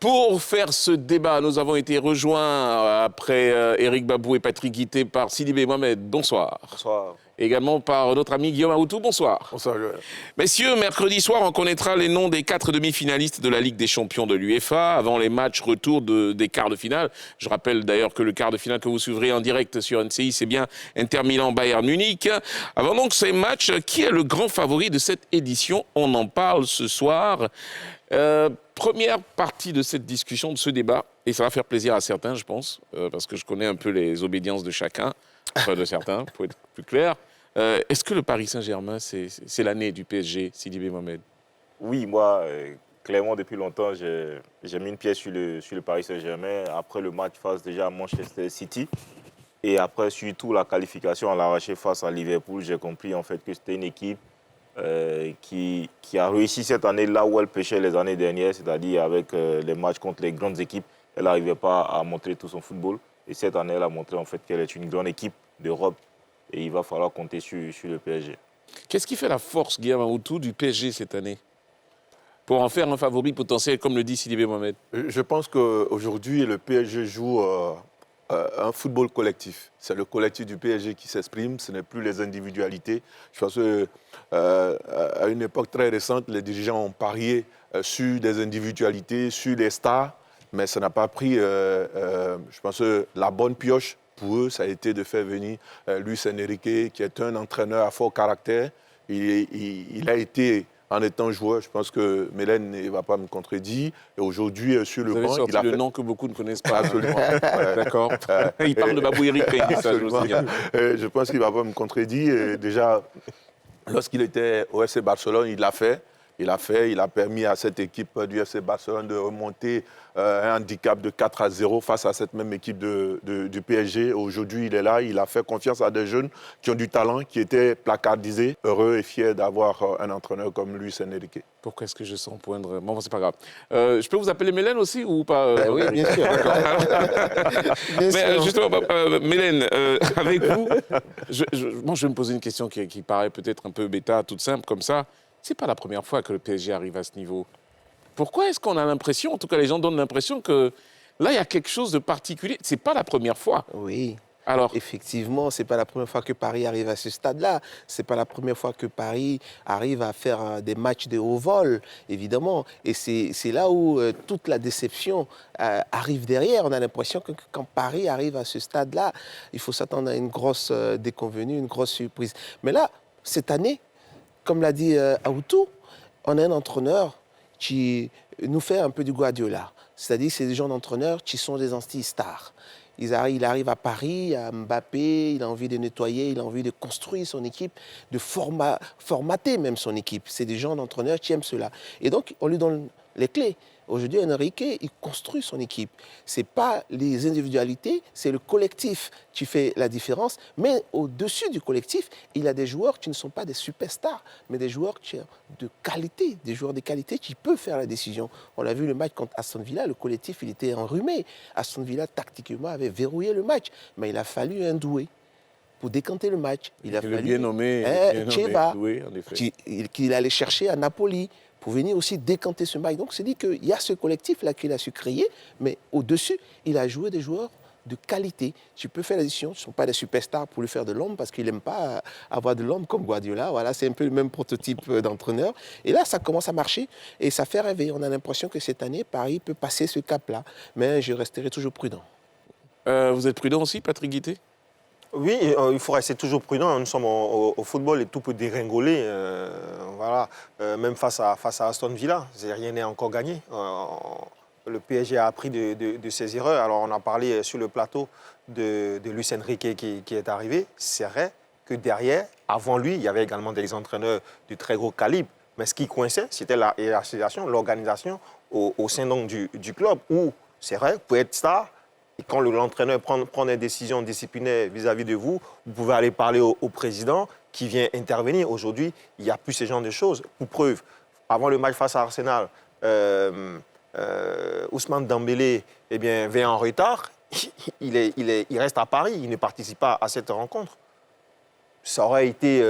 Pour faire ce débat, nous avons été rejoints après Éric Babou et Patrick Guité par Sidibé Mohamed. Bonsoir. Bonsoir. Également par notre ami Guillaume Aoutou. Bonsoir. Bonsoir. Messieurs, mercredi soir, on connaîtra les noms des 4 demi-finalistes de la Ligue des champions de l'UEFA avant les matchs retour des quarts de finale. Je rappelle d'ailleurs que le quart de finale que vous suivrez en direct sur NCI, c'est bien Inter Milan-Bayern Munich. Avant donc ces matchs, qui est le grand favori de cette édition? On en parle ce soir. Première partie de cette discussion, de ce débat, et ça va faire plaisir à certains, je pense, parce que je connais un peu les obédiences de chacun, enfin de certains, pour être plus clair. Est-ce que le Paris Saint-Germain, c'est l'année du PSG, Sidibé Mohamed? Oui, moi, clairement, depuis longtemps, j'ai mis une pièce sur le Paris Saint-Germain. Après le match face déjà à Manchester City, et après, surtout, la qualification à l'arraché face à Liverpool, j'ai compris en fait que c'était une équipe qui a réussi cette année là où elle pêchait les années dernières, c'est-à-dire avec les matchs contre les grandes équipes. Elle n'arrivait pas à montrer tout son football. Et cette année, elle a montré en fait qu'elle est une grande équipe d'Europe. Et il va falloir compter sur le PSG. Qu'est-ce qui fait la force, Guillaume Aoutou, du PSG cette année pour en faire un favori potentiel, comme le dit Sidibé Mohamed? Je pense qu'aujourd'hui, le PSG joue un football collectif. C'est le collectif du PSG qui s'exprime, ce n'est plus les individualités. Je pense qu'à une époque très récente, les dirigeants ont parié sur des individualités, sur des stars, mais ça n'a pas pris, je pense, la bonne pioche. Pour eux, ça a été de faire venir Luis Enrique, qui est un entraîneur à fort caractère. Il a été, en étant joueur, je pense que Mélène ne va pas me contredire. Et aujourd'hui, sur le banc, il a le nom que beaucoup ne connaissent pas. Absolument. D'accord. Il parle de Babou Eric. Je pense qu'il ne va pas me contredire. Déjà, lorsqu'il était au FC Barcelone, il l'a fait. Il a permis à cette équipe du FC Barcelone de remonter un handicap de 4-0 face à cette même équipe du PSG. Aujourd'hui, il est là, il a fait confiance à des jeunes qui ont du talent, qui étaient placardisés, heureux et fiers d'avoir un entraîneur comme Luis Enrique. Pourquoi est-ce que je sens poindre? Bon, c'est pas grave. Je peux vous appeler Mélène aussi ou pas? Oui, bien sûr. Mais justement, Mélène, avec vous, moi je vais me poser une question qui paraît peut-être un peu bêta, toute simple comme ça. Ce n'est pas la première fois que le PSG arrive à ce niveau. Pourquoi est-ce qu'on a l'impression, en tout cas les gens donnent l'impression que là, il y a quelque chose de particulier? Ce n'est pas la première fois. Oui. Alors, effectivement, ce n'est pas la première fois que Paris arrive à ce stade-là. Ce n'est pas la première fois que Paris arrive à faire des matchs de haut vol, évidemment. Et c'est là où toute la déception arrive derrière. On a l'impression que quand Paris arrive à ce stade-là, il faut s'attendre à une grosse déconvenue, une grosse surprise. Mais là, cette année, comme l'a dit Aoutou, on a un entraîneur qui nous fait un peu du Guardiola. C'est-à-dire que c'est des gens d'entraîneurs qui sont des anti-stars. Il arrive à Paris, à Mbappé, il a envie de nettoyer, il a envie de construire son équipe, de formater même son équipe. C'est des gens d'entraîneurs qui aiment cela. Et donc, on lui donne les clés. Aujourd'hui, Enrique, il construit son équipe. Ce n'est pas les individualités, c'est le collectif qui fait la différence. Mais au-dessus du collectif, il y a des joueurs qui ne sont pas des superstars, mais des joueurs de qualité, des joueurs de qualité qui peuvent faire la décision. On a vu le match contre Aston Villa, le collectif, il était enrhumé. Aston Villa, tactiquement, avait verrouillé le match. Mais il a fallu un doué pour décanter le match. Il a fallu bien nommé Cheva, doué, en effet. qu'il allait chercher à Napoli, pour venir aussi décanter ce match. Donc, c'est dit qu'il y a ce collectif-là qu'il a su créer, mais au-dessus, il a joué des joueurs de qualité. Tu peux faire la décision, ce ne sont pas des superstars pour lui faire de l'ombre, parce qu'il n'aime pas avoir de l'ombre comme Guardiola. Voilà, c'est un peu le même prototype d'entraîneur. Et là, ça commence à marcher et ça fait rêver. On a l'impression que cette année, Paris peut passer ce cap-là. Mais je resterai toujours prudent. Vous êtes prudent aussi, Patrick Guité? Oui, il faut rester toujours prudent. Nous sommes au football et tout peut déringoler. Voilà. Même face à Aston Villa, rien n'est encore gagné. Le PSG a appris de ses erreurs. Alors, on a parlé sur le plateau de Luis Enrique qui est arrivé. C'est vrai que derrière, avant lui, il y avait également des entraîneurs de très gros calibre. Mais ce qui coinçait, c'était la hiérarchisation, l'organisation au sein donc, du club. Où, c'est vrai, pour être star, et quand l'entraîneur prend des décisions disciplinaires vis-à-vis de vous, vous pouvez aller parler au président qui vient intervenir. Aujourd'hui, il n'y a plus ce genre de choses. Pour preuve, avant le match face à Arsenal, Ousmane Dembélé vient en retard. Il reste à Paris, il ne participe pas à cette rencontre. Ça aurait été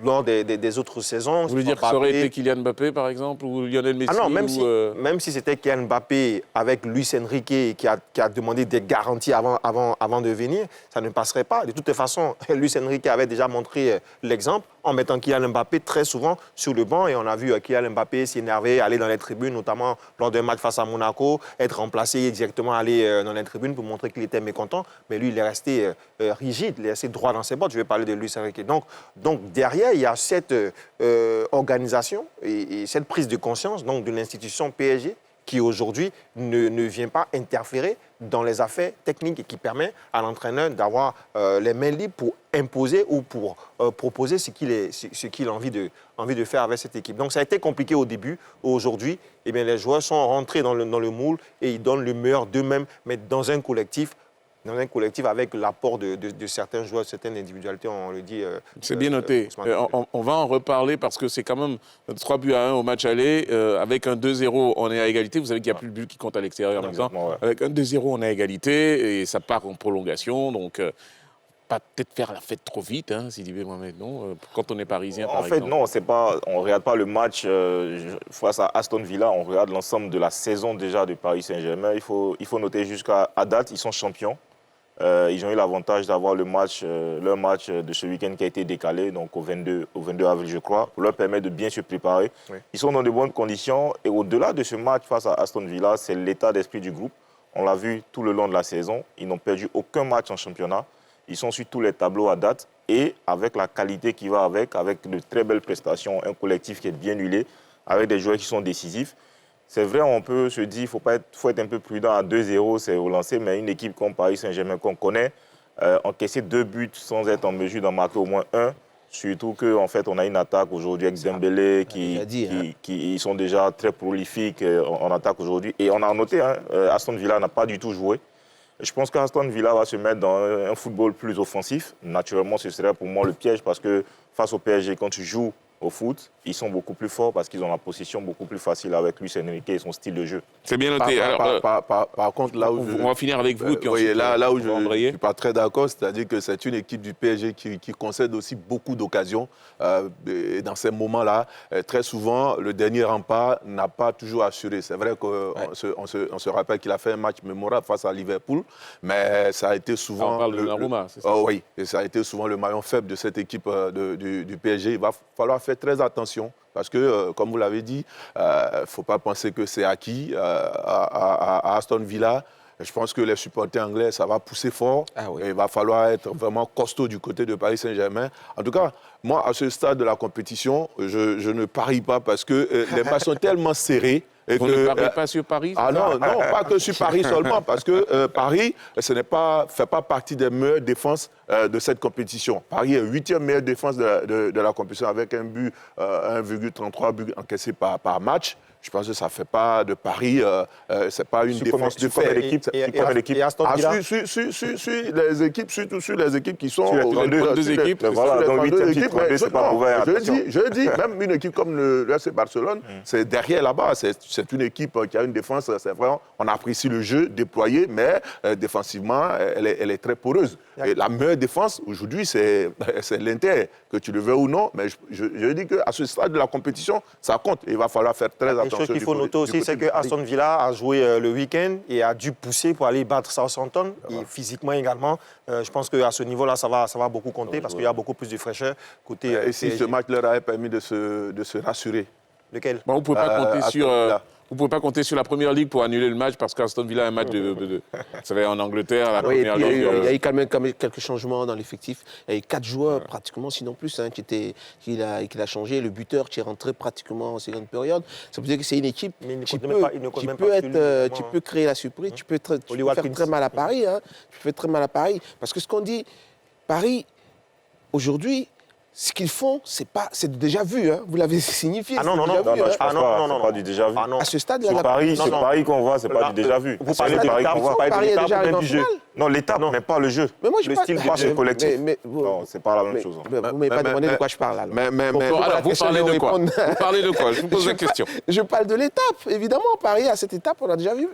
lors des autres saisons. Vous voulez dire que ça aurait été Kylian Mbappé, par exemple, ou Lionel Messi? Ah non, même si c'était Kylian Mbappé avec Luis Enrique qui a demandé des garanties avant de venir, ça ne passerait pas. De toute façon, Luis Enrique avait déjà montré l'exemple en mettant Kylian Mbappé très souvent sur le banc. Et on a vu Kylian Mbappé s'énerver, aller dans les tribunes, notamment lors d'un match face à Monaco, être remplacé et directement aller dans les tribunes pour montrer qu'il était mécontent. Mais lui, il est resté rigide, il est resté droit dans ses bottes. Je vais parler de Luis Enrique. Donc derrière, il y a cette organisation et cette prise de conscience donc, de l'institution PSG qui aujourd'hui ne vient pas interférer dans les affaires techniques et qui permet à l'entraîneur d'avoir les mains libres pour imposer ou pour proposer ce qu'il a envie de faire avec cette équipe. Donc ça a été compliqué au début. Aujourd'hui, eh bien, les joueurs sont rentrés dans le moule et ils donnent le meilleur d'eux-mêmes, mais dans un collectif avec l'apport de certains joueurs, certaines individualités, on le dit. C'est bien noté. On va en reparler parce que c'est quand même 3-1 au match aller. Avec un 2-0, on est à égalité. Vous savez qu'il n'y a plus de but qui compte à l'extérieur maintenant. Ouais. Avec un 2-0, on est à égalité et ça part en prolongation. Donc, pas peut-être faire la fête trop vite, hein, Sidibé Mohamed, non? Quand on est parisien, par exemple. En fait, non, on ne regarde pas le match face à Aston Villa. On regarde l'ensemble de la saison déjà de Paris Saint-Germain. Il faut noter jusqu'à date, ils sont champions. Ils ont eu l'avantage d'avoir leur match de ce week-end qui a été décalé, donc au 22 avril, je crois, pour leur permettre de bien se préparer. Oui. Ils sont dans de bonnes conditions. Et au-delà de ce match face à Aston Villa, c'est l'état d'esprit du groupe. On l'a vu tout le long de la saison. Ils n'ont perdu aucun match en championnat. Ils sont sur tous les tableaux à date. Et avec la qualité qui va avec de très belles prestations, un collectif qui est bien huilé, avec des joueurs qui sont décisifs. C'est vrai, on peut se dire qu'il faut être un peu prudent. À 2-0, c'est relancé, mais une équipe comme Paris Saint-Germain qu'on connaît, encaisser 2 buts sans être en mesure d'en marquer au moins un, surtout qu'en fait, on a une attaque aujourd'hui avec Dembélé qui sont déjà très prolifiques en attaque aujourd'hui. Et on a noté, Aston Villa n'a pas du tout joué. Je pense qu'Aston Villa va se mettre dans un football plus offensif. Naturellement, ce serait pour moi le piège parce que face au PSG, quand tu joues au foot, ils sont beaucoup plus forts parce qu'ils ont la possession beaucoup plus facile avec Luis Enrique et son style de jeu. C'est bien noté. Par contre, là où on va finir avec vous. Et puis ensuite, là où je ne suis pas très d'accord, c'est-à-dire que c'est une équipe du PSG qui concède aussi beaucoup d'occasions. Et dans ces moments-là, très souvent, le dernier rempart n'a pas toujours assuré. C'est vrai qu'on se rappelle qu'il a fait un match mémorable face à Liverpool, mais ça a été souvent... On parle de Donnarumma, c'est ça? Oui, et ça a été souvent le maillon faible de cette équipe du PSG. Il va falloir faire très attention parce que, comme vous l'avez dit, il ne faut pas penser que c'est acquis à Aston Villa. Je pense que les supporters anglais, ça va pousser fort. Ah oui. Et il va falloir être vraiment costaud du côté de Paris Saint-Germain. En tout cas, moi, à ce stade de la compétition, je ne parie pas parce que les matchs sont tellement serrés. Vous ne pariez pas sur Paris? Ah non, pas que sur Paris seulement, parce que Paris, fait pas partie des meilleures défenses de cette compétition. Paris est 8e meilleure défense de la compétition avec un but, 1,33 buts encaissés par match. Je pense que ça ne fait pas de Paris, c'est pas une défense de fer. Surtout sur les équipes qui sont sur les 32 équipes. Voilà, donc 8e titre, c'est pas mauvais. Je dis, même une équipe comme le FC Barcelone, c'est derrière là-bas. C'est une équipe qui a une défense, c'est vrai, on apprécie le jeu déployé, mais défensivement, elle est très poreuse. Et la meilleure défense, aujourd'hui, c'est l'Inter, que tu le veux ou non, mais je dis qu'à ce stade de la compétition, ça compte. Il va falloir faire très attention. Une chose qu'il faut noter aussi, c'est que Aston Villa a joué le week-end et a dû pousser pour aller battre Southampton. Et physiquement également, je pense qu'à ce niveau-là, ça va beaucoup compter parce qu'il y a beaucoup plus de fraîcheur côté. Et si ce match leur avait permis de se rassurer? Lequel? Bon, vous ne pouvez pas compter sur... Vous ne pouvez pas compter sur la Première Ligue pour annuler le match parce qu'Aston Villa a un match vous savez, en Angleterre, la Première Ligue... Il y a eu quand même quelques changements dans l'effectif. Il y a eu 4 joueurs pratiquement, sinon plus, qu'il a changé. Le buteur qui est rentré pratiquement en seconde période. Ça veut dire que c'est une équipe qui peut créer la surprise. Tu peux faire très mal à Paris. Tu peux faire très mal à Paris. Parce que ce qu'on dit, Paris, aujourd'hui... Ce qu'ils font, c'est déjà vu, hein. Vous l'avez signifié. Ah non, je pense pas du déjà vu. À ce stade, ce Paris qu'on voit, c'est pas du déjà vu. Vous parlez de l'étape, vous parlez de l'étape du jeu. Non, l'étape, mais pas le jeu. Mais moi, le style de jeu collectif. Non, c'est pas la même chose. Vous ne m'avez pas demandé de quoi je parle. Alors, vous parlez de quoi? Vous parlez de quoi? Je vous pose la question. Je parle de l'étape. Évidemment, Paris, à cette étape, on a déjà vu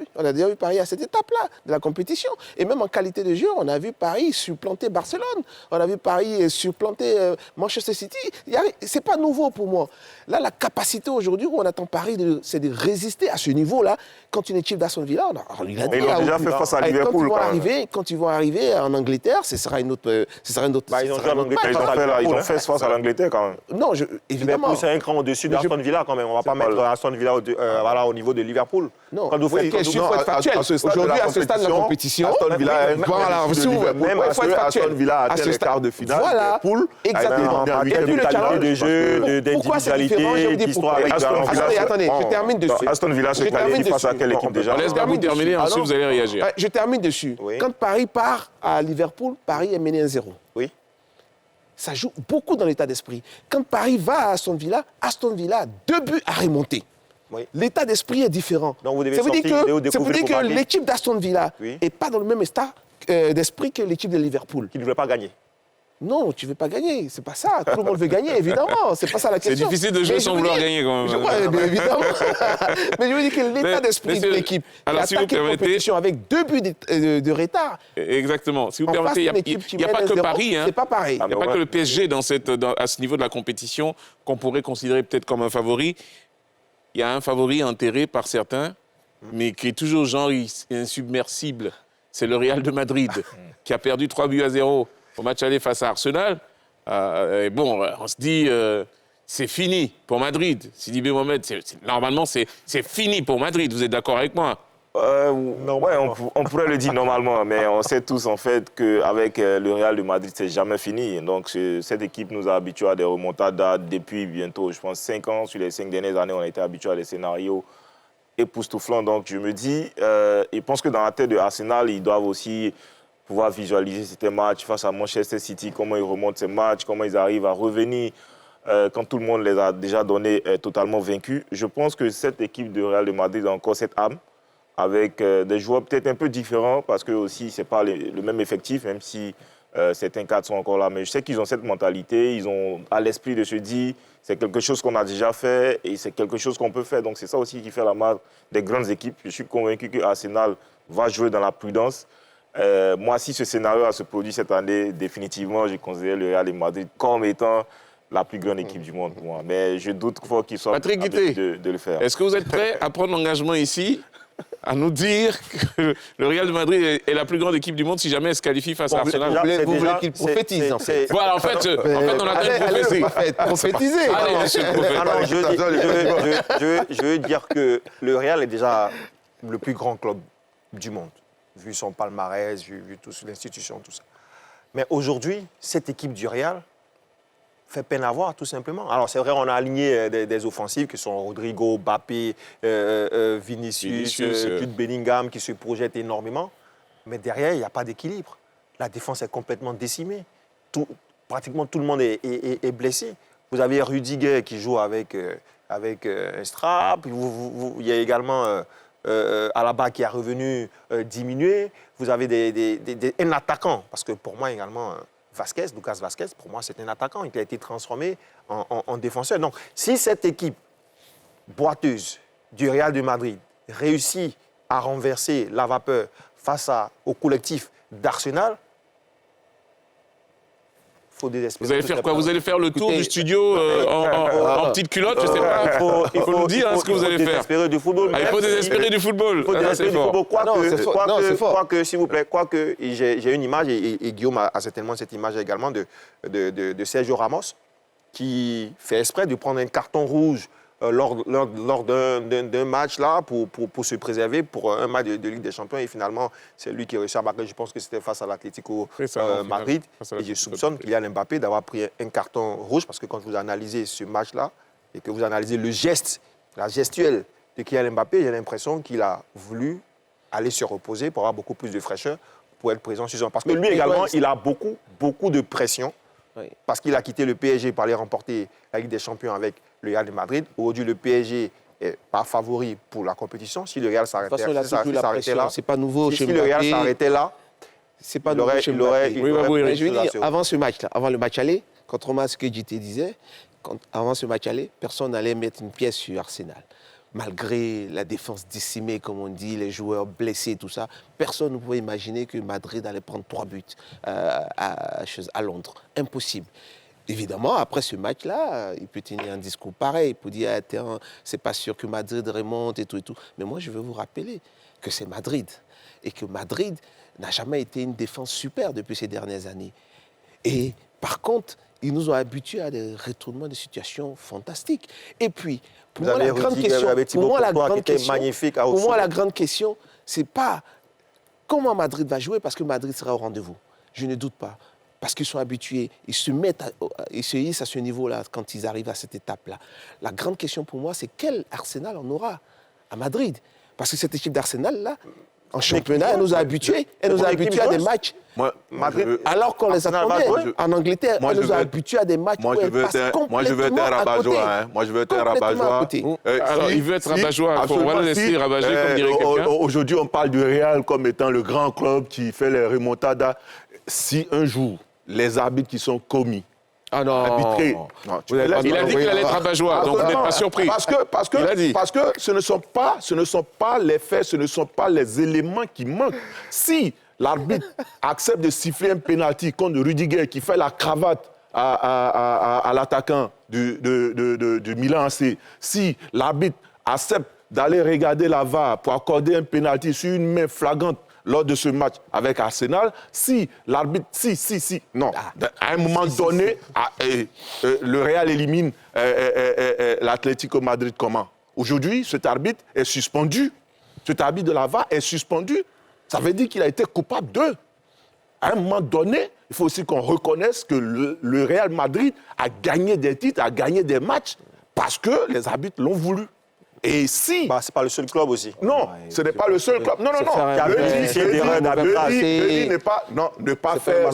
Paris à cette étape-là de la compétition. Et même en qualité de jeu, on a vu Paris supplanter Barcelone. On a vu Paris supplanter Manchester City, c'est pas nouveau pour moi. Là, la capacité aujourd'hui où on attend Paris, c'est de résister à ce niveau-là. Quand une équipe d'Aston Villa, il a dit, Mais ils l'ont déjà fait face à Liverpool. Quand ils vont arriver en Angleterre, ce sera une autre. Ils ont joué en Angleterre. Ils ont fait face à l'Angleterre quand même. Non, évidemment. Liverpool, c'est un cran au-dessus d'Aston Villa quand même. On ne va pas mettre Aston Villa au niveau de Liverpool. Non, quand vous faites aujourd'hui, à ce stade de la compétition, Aston Villa même Aston Villa a atteint les quarts de finale. Voilà, Liverpool exactement. a Il y a été du qualité de jeu, Pourquoi c'est différent? Je vous d'individualité, dis d'histoire pourquoi. avec Attendez, je termine dessus. Aston Villa se qualifie face à quelle équipe déjà? On laisse Bermud terminer, ensuite vous allez réagir. Je termine dessus. Oui. Quand Paris part à Liverpool, Paris est mené 1-0. Oui. Ça joue beaucoup dans l'état d'esprit. Quand Paris va à Aston Villa a 2 buts à remonter. Oui. L'état d'esprit est différent. Donc vous devez ça veut dire sortir, que l'équipe d'Aston Villa Oui. n'est pas dans le même état d'esprit que l'équipe de Liverpool. Qui ne voulait pas gagner. Non, tu ne veux pas gagner. C'est pas ça. Tout le monde veut gagner, évidemment. C'est pas ça la C'est question. difficile de jouer Mais sans je veux vouloir dire- gagner quand même. Je crois, bien évidemment. Mais je veux dire que l'état d'esprit de l'équipe qui alors, a si vous attaqué la permettez- compétition avec 2 buts de retard, Exactement. Si vous en face permettez, d'une il équipe qui n'y a mène pas que 1-0, Paris. c'est pas pareil. Il n'y a pas que le PSG à ce niveau de la compétition qu'on pourrait considérer peut-être comme un favori. Il y a un favori enterré par certains, mais qui est toujours genre insubmersible. C'est le Real de Madrid, qui a perdu 3-0 au match aller face à Arsenal. Et bon, on se dit, c'est fini pour Madrid. Sidi Mohamed, normalement, c'est fini pour Madrid. Vous êtes d'accord avec moi? Ouais, on pourrait le dire normalement, mais on sait tous en fait qu'avec le Real de Madrid, c'est jamais fini. Donc cette équipe nous a habitués à des remontadas depuis bientôt, je pense, 5 ans. Sur les 5 dernières années, on a été habitués à des scénarios époustouflants. Donc je me dis, je pense que dans la tête de Arsenal, ils doivent aussi pouvoir visualiser ces matchs face à Manchester City, comment ils remontent ces matchs, comment ils arrivent à revenir quand tout le monde les a déjà donnés totalement vaincus. Je pense que cette équipe de Real de Madrid a encore cette âme, avec des joueurs peut-être un peu différents, parce que aussi c'est pas le même effectif, même si certains cadres sont encore là. Mais je sais qu'ils ont cette mentalité, ils ont à l'esprit de se dire, c'est quelque chose qu'on a déjà fait et c'est quelque chose qu'on peut faire. Donc c'est ça aussi qui fait la marque des grandes équipes. Je suis convaincu que Arsenal va jouer dans la prudence. Moi, si ce scénario se produit cette année, définitivement, je considère le Real de Madrid comme étant la plus grande équipe du monde pour moi. Mais je doute fort qu'ils soient Patrick capables Guité, de le faire. Est-ce que vous êtes prêt à prendre l'engagement ici à nous dire que le Real de Madrid est la plus grande équipe du monde si jamais elle se qualifie face à Arsenal? Vous voulez qu'il prophétise, en fait. Voilà, en fait, on a quand même prophétisé. Prophétiser. Allez, monsieur le prophète. Alors, je veux dire que le Real est déjà le plus grand club du monde, vu son palmarès, vu tout l'institution, tout ça. Mais aujourd'hui, cette équipe du Real fait peine à voir, tout simplement. Alors, c'est vrai, on a aligné des offensives qui sont Rodrigo, Mbappé, Vinicius, Jude Bellingham, qui se projettent énormément. Mais derrière, il n'y a pas d'équilibre. La défense est complètement décimée. Pratiquement tout le monde est blessé. Vous avez Rudiger qui joue avec un strap. Il y a également Alaba qui est revenu diminué. Vous avez un attaquant, parce que pour moi également, Lucas Vasquez, pour moi, c'est un attaquant. Il a été transformé en défenseur. Donc, si cette équipe boiteuse du Real de Madrid réussit à renverser la vapeur face au collectif d'Arsenal, il faut désespérer. Vous allez faire quoi? Vous allez faire le tour du studio en petite culotte? Je ne sais pas. Il faut nous dire ce que vous allez faire. Désespérer du football. Il faut désespérer du football. Il faut désespérer du football. Quoique, s'il vous plaît, j'ai une image, et Guillaume a certainement cette image également de Sergio Ramos, qui fait exprès de prendre un carton rouge lors d'un match là pour se préserver pour un match de Ligue des Champions. Et finalement, c'est lui qui a réussi à marquer. Je pense que c'était face à l'Atlético Madrid. Et je soupçonne Kylian Mbappé d'avoir pris un carton rouge, parce que quand vous analysez ce match-là et que vous analysez le geste, la gestuelle de Kylian Mbappé, j'ai l'impression qu'il a voulu aller se reposer pour avoir beaucoup plus de fraîcheur pour être présent sur son. Parce que lui également, il a beaucoup de pression. Oui. Parce qu'il a quitté le PSG pour aller remporter la Ligue des Champions avec le Real de Madrid. Aujourd'hui, le PSG n'est pas favori pour la compétition. Si le Real s'arrêtait là, c'est pas nouveau chez si le Real s'arrêtait là, c'est pas nouveau chez Mbappé. Je veux dire, avant ce match-là, avant le match aller, contrairement à ce que JT disait, avant ce match aller, personne n'allait mettre une pièce sur Arsenal. Malgré la défense décimée, comme on dit, les joueurs blessés, tout ça, personne ne pouvait imaginer que Madrid allait prendre 3 buts à Londres. Impossible. Évidemment, après ce match-là, il peut tenir un discours pareil. Il peut dire, ah, c'est pas sûr que Madrid remonte et tout et tout. Mais moi, je veux vous rappeler que c'est Madrid. Et que Madrid n'a jamais été une défense super depuis ces dernières années. Et par contre, ils nous ont habitués à des retournements de situation fantastiques. Et puis, pour moi, la grande question, c'est pas comment Madrid va jouer, parce que Madrid sera au rendez-vous. Je ne doute pas. Parce qu'ils sont habitués, ils se hissent à ce niveau-là quand ils arrivent à cette étape-là. La grande question pour moi, c'est quel Arsenal on aura à Madrid. Parce que cette équipe d'Arsenal-là, en championnat, elle nous a habitués. Elle nous a habitués à des matchs. Alors qu'on les attendait en Angleterre, elle nous a habitués à des matchs où elle passe complètement à côté. Moi, je veux être un rabat-joie. Alors, il veut être rabat-joie. On va le laisser rabat-joie, comme dirait quelqu'un. Aujourd'hui, on parle du Real comme étant le grand club qui fait les remontadas. Si un jour, les arbitres qui sont commis, arbitrés... Il a dit qu'il allait être rabat-joie, donc vous n'êtes pas surpris. Parce que ce ne sont pas les faits, ce ne sont pas les éléments qui manquent. Si l'arbitre accepte de siffler un pénalty contre Rudiger qui fait la cravate à l'attaquant du Milan AC, si l'arbitre accepte d'aller regarder la VAR pour accorder un pénalty sur une main flagrante lors de ce match avec Arsenal, si l'arbitre... Non, à un moment donné, le Real élimine l'Atlético Madrid comment? Aujourd'hui, cet arbitre est suspendu. Cet arbitre de la VAR est suspendu. Ça veut dire qu'il a été coupable d'eux. À un moment donné, il faut aussi qu'on reconnaisse que le Real Madrid a gagné des titres, a gagné des matchs parce que les arbitres l'ont voulu. Et si... c'est pas le seul club aussi. Non, ce n'est pas le seul club. Non. Ne pas faire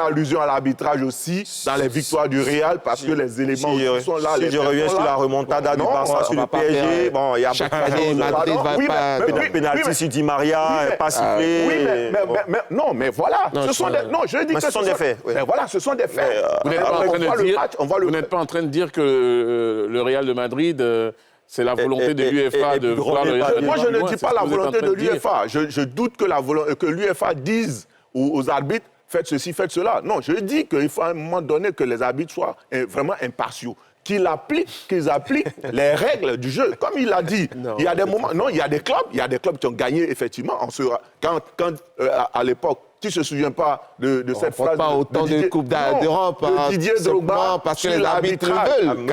allusion à l'arbitrage aussi dans les victoires du Real parce que les éléments sont là. Si je reviens sur la remontada du Barça sur le PSG, il y a chaque année, Madrid va pas... Pénalty sur Di Maria, pas sifflé. Oui, mais voilà. Ce sont des faits. Mais voilà, ce sont des faits. Vous n'êtes pas en train de dire que le Real de Madrid, c'est la volonté de l'UEFA de vouloir le Real. Moi, je ne dis pas la volonté de l'UEFA. Je doute que l'UEFA dise aux arbitres, faites ceci, faites cela. Non, je dis qu'il faut à un moment donné que les arbitres soient vraiment impartiaux. Qu'ils appliquent les règles du jeu. Comme il l'a dit, il y a des moments... Non, il y a des clubs qui ont gagné, effectivement. Quand à l'époque, tu ne te souviens pas de cette phrase? Pas autant de Coupes d'Europe. Didier Drogba, parce que les arbitres veulent.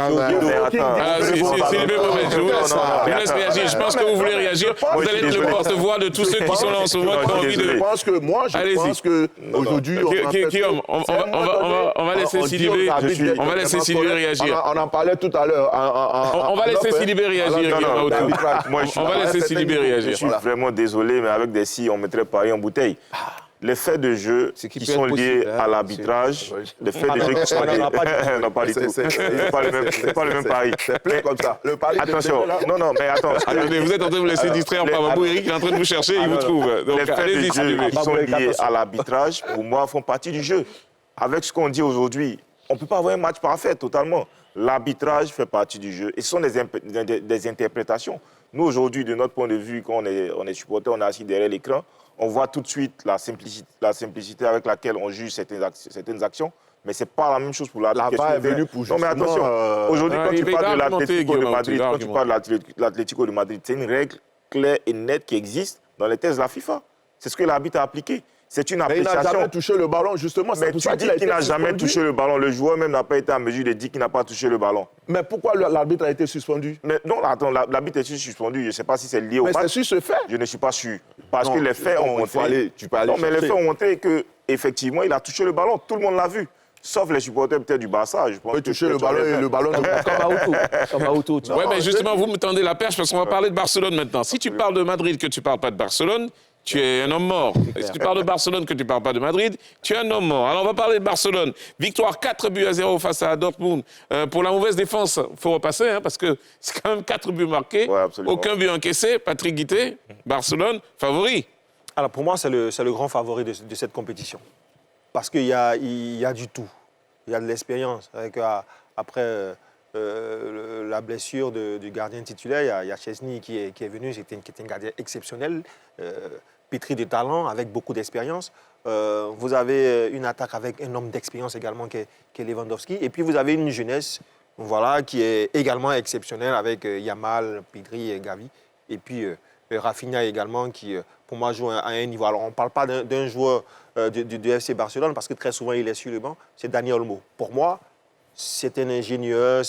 Je laisse réagir. Je pense que vous voulez réagir. Vous allez être le porte-voix de tous ceux qui sont là en ce moment qui ont envie de... Je pense qu'aujourd'hui... Guillaume, on va laisser Sidibé réagir. On en parlait tout à l'heure. On va laisser Sidibé réagir. On va laisser Sidibé réagir. Je suis vraiment désolé, mais avec des si, on mettrait Paris en bouteille. Les faits de jeu qui sont liés à l'arbitrage, les faits de jeu qui sont liés... Non, pas du tout. C'est pas le même pari. C'est plein comme ça. Le pari. Attention. Non, mais attends. Attendez, vous êtes en train de vous laisser distraire par Babou. Eric est en train de vous chercher, il vous trouve. Les faits de jeu qui sont liés à l'arbitrage, pour moi, font partie du jeu. Avec ce qu'on dit aujourd'hui, on ne peut pas avoir un match parfait totalement. L'arbitrage fait partie du jeu et ce sont des interprétations. Nous, aujourd'hui, de notre point de vue, quand on est supporter, on est assis derrière l'écran, on voit tout de suite la simplicité avec laquelle on juge certaines actions. Mais ce n'est pas la même chose pour l'arbitre. La VAR est venue pour justement... Non, mais attention, aujourd'hui, quand tu parles de l'Atlético de Madrid, c'est une règle claire et nette qui existe dans les tests de la FIFA. C'est ce que l'arbitre a appliqué. C'est une appréciation. Mais il n'a jamais touché le ballon, justement. Mais tu dis qu'il n'a jamais touché le ballon. Le joueur même n'a pas été en mesure de dire qu'il n'a pas touché le ballon. Mais pourquoi l'arbitre a été suspendu? Mais non, attends, l'arbitre est suspendu. Je ne sais pas si c'est lié au match. Mais c'est sûr ce fait. Je ne suis pas sûr. Parce que les faits ont montré... Non, mais les faits ont montré qu'effectivement, il a touché le ballon. Tout le monde l'a vu. Sauf les supporters peut-être du Barça. Je pense que toucher le ballon et le ballon comme à Auto. Oui, mais justement, vous me tendez la perche parce qu'on va parler de Barcelone maintenant. Si tu parles de Madrid, que tu ne parles pas de Barcelone, tu es un homme mort. Si tu parles de Barcelone, que tu ne parles pas de Madrid, tu es un homme mort. Alors, on va parler de Barcelone. Victoire 4-0 face à Dortmund. Pour la mauvaise défense, il faut repasser, parce que c'est quand même 4 buts marqués. Ouais, aucun but encaissé. Patrick Guité, Barcelone, favori. Alors, pour moi, c'est le grand favori de cette compétition. Parce qu'il y a du tout. Il y a de l'expérience. Après la blessure du gardien titulaire, il y a Chesney qui est venu, qui était un gardien exceptionnel. pétri de talent, avec beaucoup d'expérience. Vous avez une attaque avec un homme d'expérience également qui est Lewandowski. Et puis vous avez une jeunesse voilà, qui est également exceptionnelle avec Yamal, Pedri et Gavi. Et puis Rafinha également qui, pour moi, joue à un niveau. Alors on ne parle pas d'un joueur du FC Barcelone parce que très souvent il est sur le banc. C'est Dani Olmo. Pour moi, c'est un ingénieur.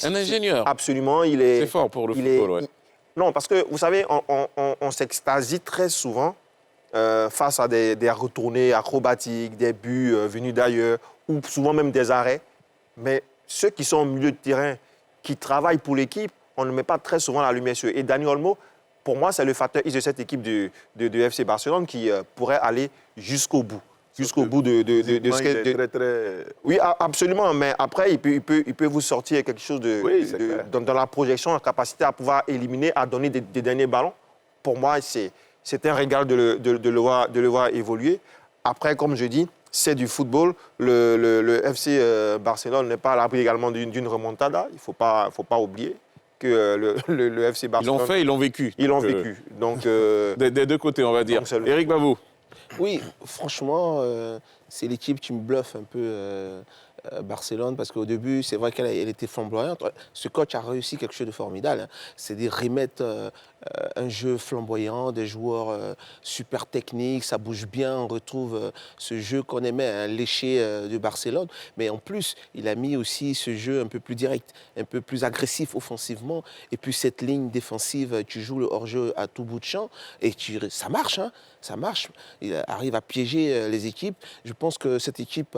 Un ingénieur. Absolument. C'est fort pour le football, ouais. Non, parce que vous savez, on s'extasie très souvent face à des retournées acrobatiques, des buts venus d'ailleurs, ou souvent même des arrêts. Mais ceux qui sont au milieu de terrain, qui travaillent pour l'équipe, on ne met pas très souvent la lumière sur eux. Et Dani Olmo, pour moi, c'est le facteur X de cette équipe de FC Barcelone qui pourrait aller jusqu'au bout. Jusqu'au bout de ce que... Oui, absolument. Mais après, il peut vous sortir quelque chose dans la projection, la capacité à pouvoir éliminer, à donner des derniers ballons. Pour moi, c'est un régal de le voir évoluer. Après, comme je dis, c'est du football. Le FC Barcelone n'est pas à l'abri également d'une remontada. Il ne faut pas oublier que le FC Barcelone... Ils l'ont fait, ils l'ont vécu. Ils l'ont vécu. Donc, des deux côtés, on va dire. Éric Bavou. Oui, franchement, c'est l'équipe qui me bluffe un peu, Barcelone, parce qu'au début, c'est vrai qu'elle était flamboyante. Ce coach a réussi quelque chose de formidable, hein. C'est de remettre un jeu flamboyant, des joueurs super techniques, ça bouge bien, on retrouve ce jeu qu'on aimait, hein, léché de Barcelone. Mais en plus, il a mis aussi ce jeu un peu plus direct, un peu plus agressif offensivement. Et puis cette ligne défensive, tu joues le hors-jeu à tout bout de champ et ça marche, hein, ça marche. Il arrive à piéger les équipes. Je pense que cette équipe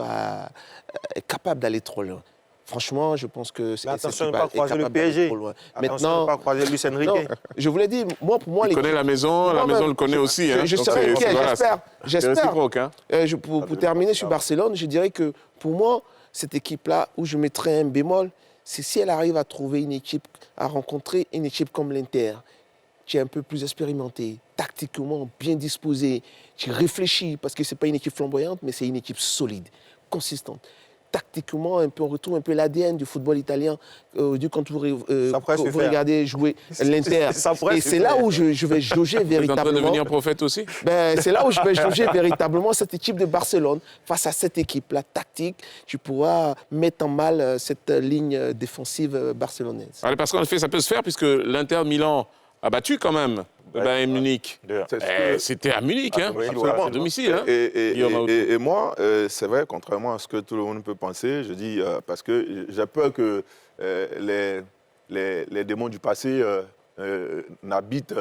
est capable d'aller trop loin. Franchement, je pense que c'est attention de ne pas croiser le PSG. Attention de ne pas croiser Luis Enrique. Non, je voulais dire, moi, pour moi... Il connaît la maison le connaît aussi. Hein. J'espère. Hein. Pour terminer sur Barcelone, je dirais que pour moi, cette équipe-là, où je mettrais un bémol, c'est si elle arrive à trouver une équipe, à rencontrer une équipe comme l'Inter, qui est un peu plus expérimentée, tactiquement bien disposée, qui réfléchit, parce que ce n'est pas une équipe flamboyante, mais c'est une équipe solide, consistante. Tactiquement, on retrouve un peu l'ADN du football italien quand vous regardez jouer l'Inter. Et c'est là où je vais jauger véritablement. Vous êtes en train de devenir prophète aussi? C'est là où je vais jauger véritablement cette équipe de Barcelone. Face à cette équipe-là tactique, tu pourras mettre en mal cette ligne défensive barcelonaise. Allez, parce qu'en effet, ça peut se faire, puisque l'Inter Milan a battu quand même le Bayern Munich. C'était à Munich, hein, à domicile. Hein. Et moi, c'est vrai, contrairement à ce que tout le monde peut penser, je dis, parce que j'ai peur que les démons du passé n'habitent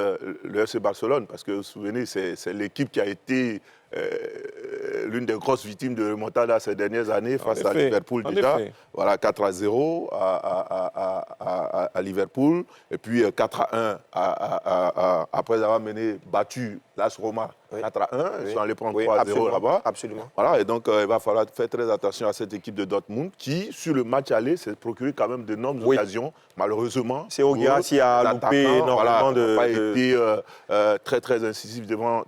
le FC Barcelone, parce que vous vous souvenez, c'est l'équipe qui a été l'une des grosses victimes de remontada ces dernières années face à Liverpool déjà. Voilà, 4-0 à Liverpool, et puis 4-1 après avoir battu l'AS Roma 4-1, ils sont allés prendre 3-0 là-bas. Absolument. Voilà, et donc il va falloir faire très attention à cette équipe de Dortmund qui, sur le match aller, s'est procuré quand même d'énormes occasions, malheureusement. C'est Ogia qui a loupé énormément de... n'a pas été très très incisif devant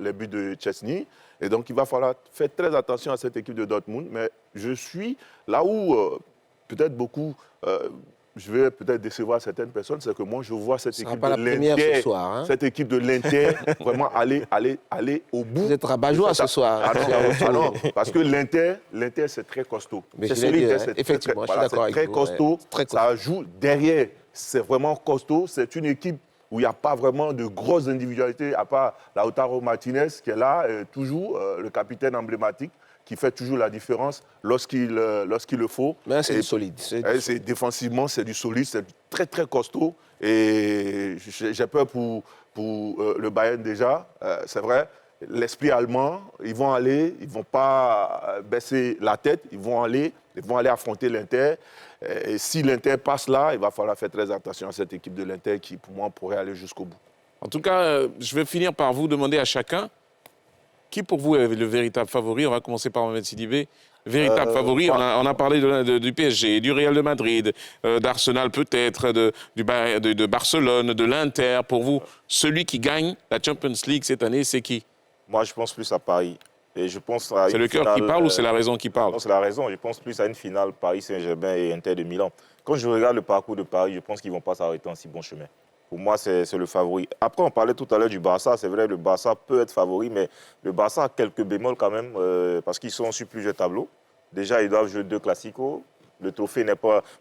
les buts de Chesney. Et donc, il va falloir faire très attention à cette équipe de Dortmund. Mais je suis là où, peut-être beaucoup, je vais peut-être décevoir certaines personnes, c'est que moi, je vois cette équipe de l'Inter, cette équipe de l'Inter vraiment aller au bout. Vous êtes rabat-joie ce soir. Non, parce que l'Inter, c'est très costaud. C'est celui effectivement, je suis d'accord avec vous. Très costaud, ça joue derrière. C'est vraiment costaud. C'est une équipe où il n'y a pas vraiment de grosses individualités, à part Lautaro Martinez, qui est là, toujours, le capitaine emblématique, qui fait toujours la différence lorsqu'il le faut. Mais c'est du solide. Défensivement, c'est du solide, c'est très, très costaud. Et j'ai peur pour le Bayern déjà, c'est vrai. L'esprit allemand, ils ne vont pas baisser la tête, ils vont aller affronter l'Inter. Et si l'Inter passe là, il va falloir faire très attention à cette équipe de l'Inter qui, pour moi, pourrait aller jusqu'au bout. En tout cas, je vais finir par vous demander à chacun, qui pour vous est le véritable favori? On va commencer par Mohamed Sidibé. Véritable favori, on a parlé du PSG, du Real de Madrid, d'Arsenal peut-être, de Barcelone, de l'Inter. Pour vous, celui qui gagne la Champions League cette année, c'est qui? Moi, je pense plus à Paris. Et je pense c'est le cœur qui parle ou c'est la raison qui parle? Non, c'est la raison. Je pense plus à une finale Paris Saint-Germain et Inter de Milan. Quand je regarde le parcours de Paris, je pense qu'ils ne vont pas s'arrêter en si bon chemin. Pour moi, c'est le favori. Après, on parlait tout à l'heure du Barça. C'est vrai, le Barça peut être favori, mais le Barça a quelques bémols quand même, parce qu'ils sont sur plusieurs tableaux. Déjà, ils doivent jouer 2 classicos. Le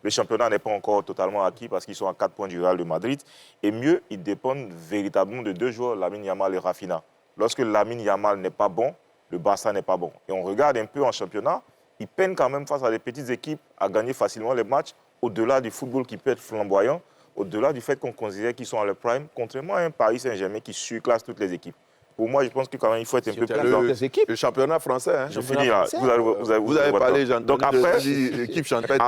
championnat n'est pas encore totalement acquis parce qu'ils sont à 4 points du Real de Madrid. Et mieux, ils dépendent véritablement de 2 joueurs, Lamine Yamal et Rafinha. Lorsque Lamine Yamal n'est pas bon, le Barça n'est pas bon. Et on regarde un peu en championnat, ils peinent quand même face à des petites équipes à gagner facilement les matchs, au-delà du football qui peut être flamboyant, au-delà du fait qu'on considère qu'ils sont à leur prime, contrairement à un Paris Saint-Germain qui surclasse toutes les équipes. Pour moi, je pense que quand même, il faut être un peu plus dans Le, le championnat français. Hein. je finis là. Vous avez parlé, j'ai donc entendu après, l'équipe champêtre.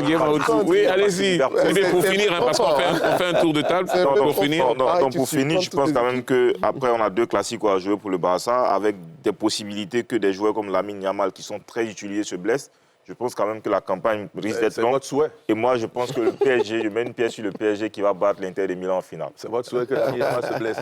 Guillaume Aoutou. Oui, allez-y. Pour finir, hein, parce qu'on fait un tour de table. Pour finir. Donc pour finir, je pense quand même qu'après, on a 2 classiques à jouer pour le Barça, avec des possibilités que des joueurs comme Lamine Yamal, qui sont très utilisés, se blessent. Je pense quand même que la campagne risque d'être C'est longue. votre souhait. Et moi, je pense que le PSG, je mets une pièce sur le PSG qui va battre l'Inter de Milan en finale. C'est votre souhait que Lamine Yamal se blesse.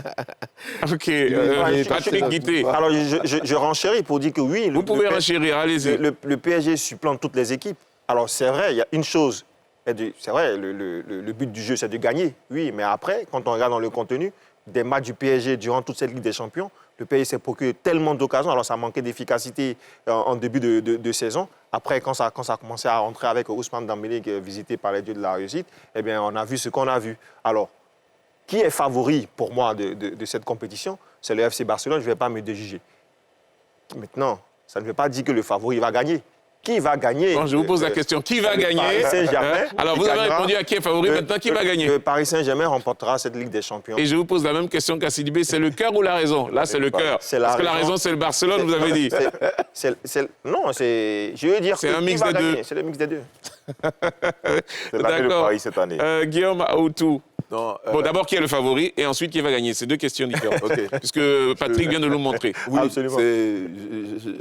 Ok, Patrick Guité. Alors, je renchéris pour dire que oui. Vous pouvez renchérir, allez-y. Le PSG supplante toutes les équipes. Alors, c'est vrai, il y a une chose. C'est vrai, le but du jeu, c'est de gagner. Oui, mais après, quand on regarde dans le contenu, des matchs du PSG durant toute cette Ligue des Champions, le PSG s'est procuré tellement d'occasions. Alors, ça manquait d'efficacité en début de saison. Après, quand ça a commencé à rentrer avec Ousmane Dembélé, visité par les dieux de la réussite, eh bien, on a vu ce qu'on a vu. Alors, qui est favori pour moi de cette compétition? C'est le FC Barcelone. Je ne vais pas me déjuger. Maintenant, ça ne veut pas dire que le favori va gagner. Qui va gagner? Bon, je vous pose la question. Qui va gagner? Paris Saint-Germain. Alors, vous avez répondu à qui est favori. Maintenant, qui va gagner? Le Paris Saint-Germain remportera cette Ligue des Champions. Et je vous pose la même question qu'à Sidibé. C'est le cœur ou la raison? Là, c'est le cœur. Parce que la raison, c'est le Barcelone, vous avez dit. Non, je veux dire C'est que un mix qui va des deux. gagner? C'est le mix des deux. C'est l'année de Paris cette année. Guillaume Aoutou. Non, Bon, d'abord, qui est le favori et ensuite, qui va gagner? C'est 2 questions différentes. Ok. Puisque Patrick vient de nous montrer. oui, Absolument.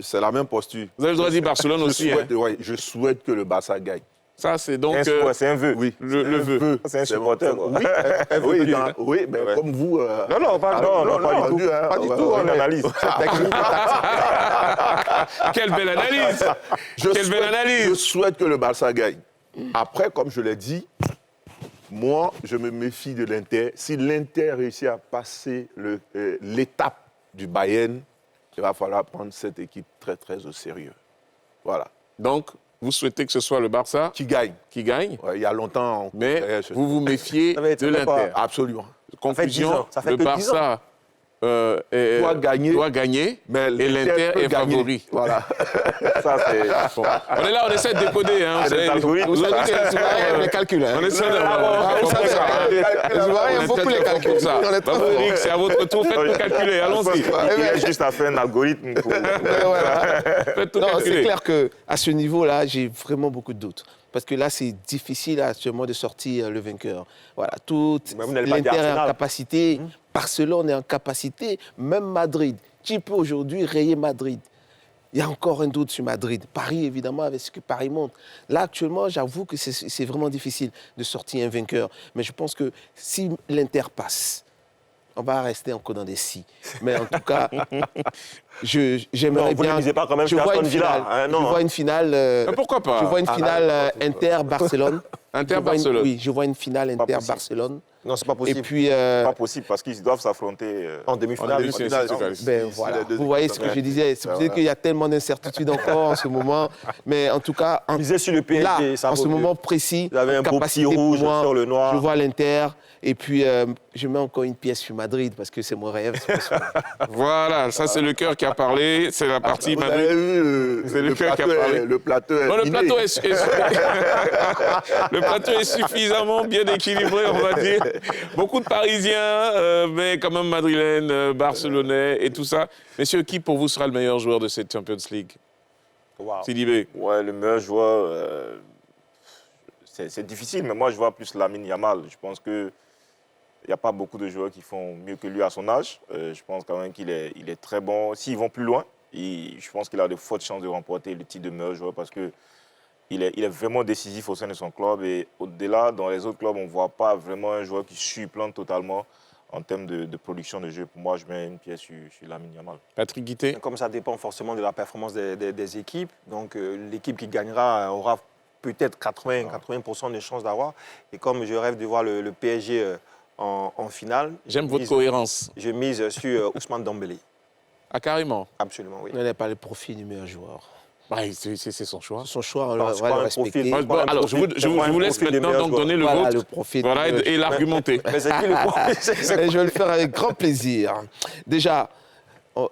c'est la même posture. Vous avez le droit de dire Barcelone aussi. Hein. Je souhaite que le Barça gagne. Ça, c'est donc C'est un vœu. Oui, le vœu. C'est un supporter. quoi. Oui, mais Ouais. comme vous. Non, pas du tout. Pas du tout. On analyse. Quelle belle analyse! Quelle belle analyse! Je souhaite que le Barça gagne. Après, comme je l'ai dit, moi, je me méfie de l'Inter. Si l'Inter réussit à passer l'étape du Bayern, il va falloir prendre cette équipe très, très au sérieux. Voilà. Donc, vous souhaitez que ce soit le Barça Qui gagne? qui gagne, Ouais, il y a longtemps. mais vous vous méfiez Ça va être de très l'Inter. Absolument. Confusion, Ça fait le que 10 ans. Barça doit gagner, mais l'Inter peut est gagner. favori. Voilà. Ça, c'est... Bon. On est là, on essaie de décoder. Hein, C'est des algorithmes, vous ça. savez que souvent, les calculs. on essaie de... Je vois, il y a beaucoup les calculs. Ça. On est trop Bah, fort. Eric, c'est à votre tour, faites-nous calculer, allons-y. Il a juste à faire un algorithme pour... Faites tout Non, c'est calculer. clair qu'à ce niveau-là, j'ai vraiment beaucoup de doutes. Parce que là, c'est difficile actuellement de sortir le vainqueur. Voilà, toute Mais vous n'allez pas dire l'Inter est en Arsenal. capacité, Barcelone est en capacité, même Madrid. Qui peut aujourd'hui rayer Madrid? Il y a encore un doute sur Madrid. Paris, évidemment, avec ce que Paris montre. Là, actuellement, j'avoue que c'est vraiment difficile de sortir un vainqueur. Mais je pense que si l'Inter passe, on va rester encore dans des si. Mais en tout cas, j'aimerais Non, vous ne bien... misez pas quand même je sur vois Aston une Villa, finale. hein, non, Je vois hein. une finale... Mais pourquoi pas? Je vois une finale Inter-Barcelone. Inter-Barcelone. Oui, je vois une finale Pas possible. Inter-Barcelone. Non, c'est pas Et possible. puis, pas possible parce qu'ils doivent s'affronter. En demi-finale. ben, voilà. Vous voyez ce que je disais. C'est peut-être qu'il y a tellement d'incertitudes encore en ce moment. Mais en tout cas, Misez sur le PSG. là, ça en vaut ce mieux. moment précis, Vous avez un beau capacité petit pour rouge moi, sur le noir. je vois l'Inter. Et puis, je mets encore une pièce sur Madrid parce que c'est mon rêve. Voilà, ça c'est le cœur qui a parlé, c'est la partie Vous Madrid. avez vu, C'est le cœur qui a parlé. le plateau est Non, le miné. plateau le plateau est suffisamment bien équilibré, on va dire. Beaucoup de Parisiens, mais quand même madrilènes, barcelonais et tout ça. Messieurs, qui pour vous sera le meilleur joueur de cette Champions League? Wow. Sidibé. Ouais, le meilleur joueur, c'est difficile, mais moi je vois plus Lamine Yamal. Je pense qu'il n'y a pas beaucoup de joueurs qui font mieux que lui à son âge. Je pense quand même qu'il est très bon. S'ils vont plus loin, je pense qu'il a de fortes chances de remporter le titre de meilleur joueur parce qu'il est vraiment décisif au sein de son club. Et au-delà, dans les autres clubs, on ne voit pas vraiment un joueur qui supplante totalement en termes de production de jeu. Pour moi, je mets une pièce sur Lamine Yamal. Patrick Guité. Comme ça dépend forcément de la performance des équipes, donc l'équipe qui gagnera aura peut-être 80% de chances d'avoir. Et comme je rêve de voir le PSG en finale, J'aime votre cohérence. je mise sur Ousmane Dembélé. Ah, carrément. Absolument, oui. On n'a pas le profil du meilleur joueur. Ouais, c'est son choix. Son choix, on Alors, c'est va pas le un respecter. profil. Bon, alors, je vous laisse maintenant donc donner le Voilà, vôtre. le profil Voilà, du meilleur et l'argumenter. Mais c'est qui le profil? Et je vais le faire avec grand plaisir. Déjà,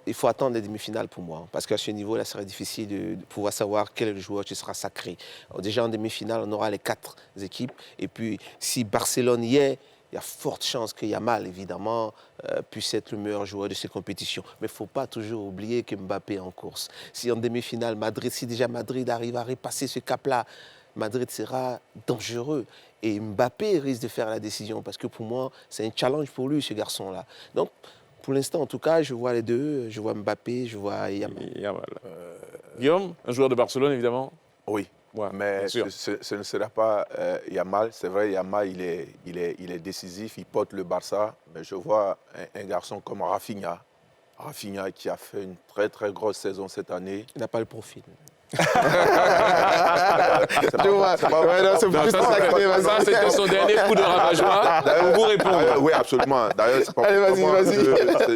il faut attendre les demi-finales pour moi, parce qu'à ce niveau-là, ça serait difficile de pouvoir savoir quel joueur qui sera sacré. Déjà en demi-finale, on aura les 4 équipes, et puis si Barcelone y est, il y a forte chance que Yamal, évidemment, puisse être le meilleur joueur de cette compétition. Mais il ne faut pas toujours oublier que Mbappé est en course. Si en demi-finale, si déjà Madrid arrive à repasser ce cap-là, Madrid sera dangereux. Et Mbappé risque de faire la décision, parce que pour moi, c'est un challenge pour lui, ce garçon-là. Donc, pour l'instant, en tout cas, je vois les deux. Je vois Mbappé, je vois Yamal. Guillaume, un joueur de Barcelone, évidemment. Oui, Ouais, mais bien sûr. ce ne sera pas Yamal. C'est vrai, Yamal, il est décisif, il porte le Barça. Mais je vois un garçon comme Rafinha. Rafinha qui a fait une très, très grosse saison cette année. Il n'a pas le profil. C'est C'était son dernier coup de rabat-joie pour vous répondre. Oui, absolument. D'ailleurs, c'est pas Allez,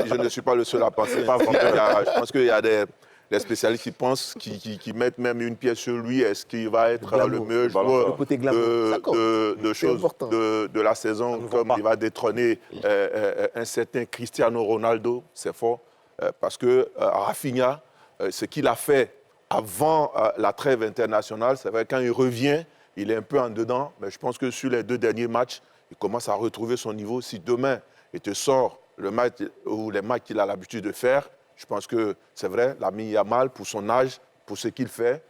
je ne suis pas le seul à penser. Je pense qu'il y a des spécialistes qui pensent, qui mettent même une pièce sur lui. Est-ce qu'il va être le meilleur joueur de la saison, comme il va détrôner un certain Cristiano Ronaldo? C'est fort. Parce que Rafinha, ce qu'il a fait avant la trêve internationale, c'est vrai, quand il revient, il est un peu en dedans. Mais je pense que sur les 2 derniers matchs, il commence à retrouver son niveau. Si demain, il te sort le match ou les matchs qu'il a l'habitude de faire, je pense que c'est vrai, l'ami Yamal, pour son âge, pour ce qu'il fait,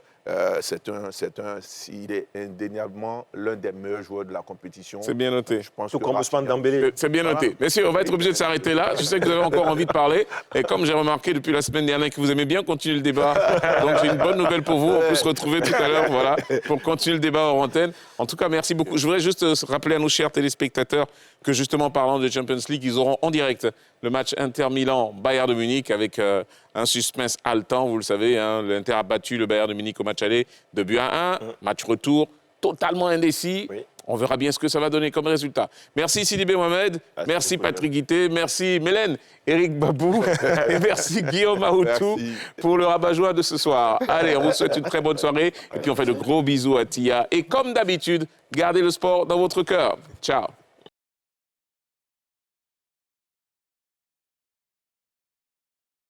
il est indéniablement l'un des meilleurs joueurs de la compétition. C'est bien noté. Je pense Tout que comme Ousmane Dembélé. C'est bien noté. Messieurs, on va être obligé de s'arrêter là. Je sais que vous avez encore envie de parler. Et comme j'ai remarqué depuis la semaine dernière que vous aimez bien continuer le débat, donc j'ai une bonne nouvelle pour vous. On peut se retrouver tout à l'heure, voilà, pour continuer le débat hors antenne. En tout cas, merci beaucoup. Je voudrais juste rappeler à nos chers téléspectateurs que justement, parlant de Champions League, ils auront en direct le match Inter-Milan-Bayern de Munich avec un suspense haletant. Vous le savez, hein, l'Inter a battu le Bayern de Munich au match aller de 2-1. Match retour totalement indécis. Oui. On verra bien ce que ça va donner comme résultat. Merci Sidibé Mohamed, merci Patrick Guité, merci Mélène, Eric Babou et merci Guillaume Aoutou pour le rabat-joie de ce soir. Allez, on vous souhaite une très bonne soirée et puis on fait de gros bisous à Tia. Et comme d'habitude, gardez le sport dans votre cœur. Ciao.